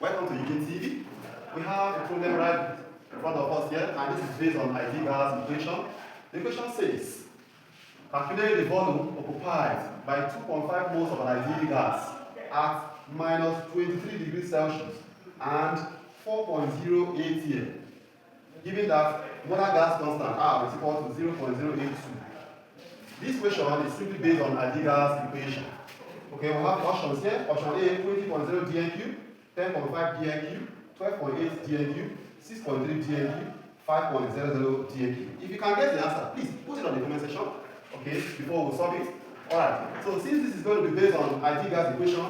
Welcome to Eugene TV. We have a problem right in front of us here, and this is based on ideal gas equation. The equation says, calculate the volume occupied by 2.5 moles of an ideal gas at minus 23 degrees Celsius and 4.08 here, given that molar gas constant R is equal to 0.082. This question is simply based on ideal gas equation. Okay, we have the options here. Option A, 20.0 dnq, 10.5 dnq, 12.8 dnq, 6.3 dnq, 5.00 dnq. If you can get the answer, please put it on the comment section, okay, before we solve it. Alright, so since this is going to be based on ideal gas equation,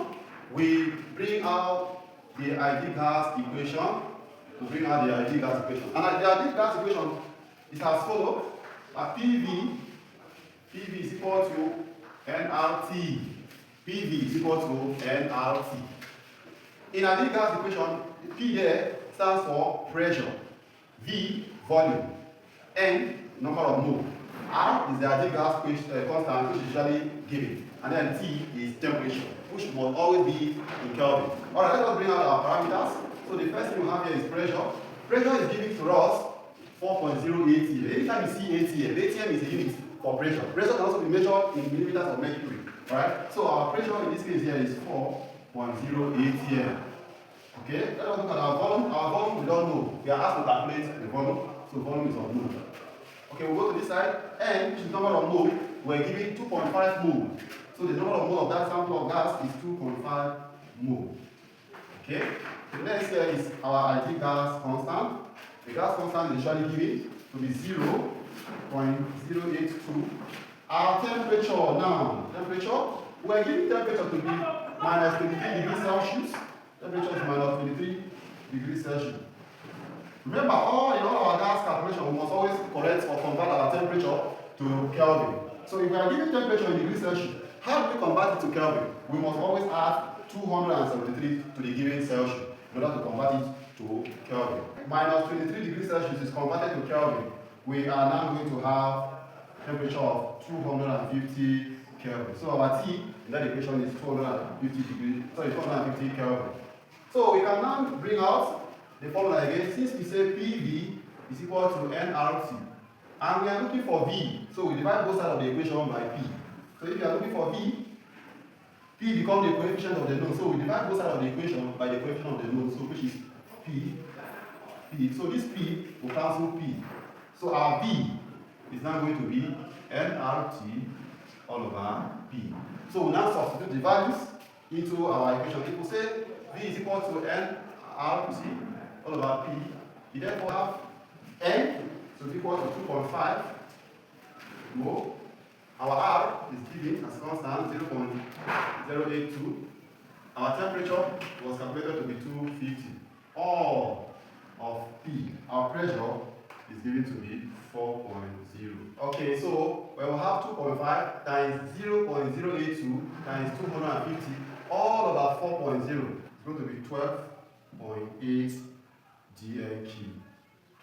we bring out the ideal gas equation. And the ideal gas equation is as follows. PV is equal to nRT. PV is equal to nRT. In ideal gas equation, P there stands for pressure, V volume, N number of moles, R is the ideal gas constant which is usually given, and then T is temperature, which must always be in Kelvin. Alright, let us bring out our parameters. So the first thing we have here is pressure. Pressure is given to us 4.0 ATM. Anytime you see ATM, ATM is a unit for pressure. Pressure can also be measured in millimeters of mercury. Alright, so our pressure in this case here is 4.0 ATM. Okay, let us look at our volume. Our volume we don't know. We are asked to calculate the volume, so volume is unknown. Okay, we'll go to this side. N, which is the number of mole, we're given 2.5 mole. So the number of mole of that sample of gas is 2.5 mole. Okay, the next here is our ideal gas constant. The gas constant is usually given to be 0.082. Our temperature now, we're giving temperature to be minus 23 degrees Celsius. Temperature is minus 23 degrees Celsius. Remember, in all our gas calculation, we must always correct or convert our temperature to Kelvin. So if we are giving temperature in degrees Celsius, how do we convert it to Kelvin? We must always add 273 to the given Celsius in order to convert it to Kelvin. Minus 23 degrees Celsius is converted to Kelvin. We are now going to have temperature of 250 Kelvin. So our T in that equation is 250 Kelvin. So we can now bring out the formula again. Since we say PV is equal to nRT, and we are looking for V, so we divide both sides of the equation by P. So if you are looking for V, P becomes the coefficient of the node. So we divide both sides of the equation by the coefficient of the node, so which is P. So this P will cancel P. So our V is now going to be nRT all over P. So we now substitute the values into our equation. If we say V is equal to nRT all over P, we therefore have N, so it's equal to 2.5 mole. Our R is given as constant 0.082. Our temperature was calculated to be 250. All of P, our pressure is given to be 4.0. Okay, so we will have 2.5 times 0.082 times 250, all about 4.0. It's going to be 12.8 dnq.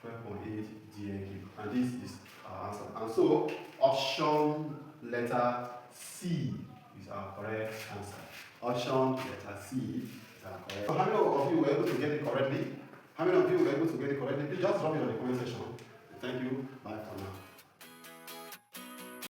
12.8 dnq. And this is our answer. And so, option letter C is our correct answer. Option letter C is our correct answer. So how many of you were able to get it correctly? How many of you were able to get it correctly? Please just drop it on the comment section. Thank you. Bye for now.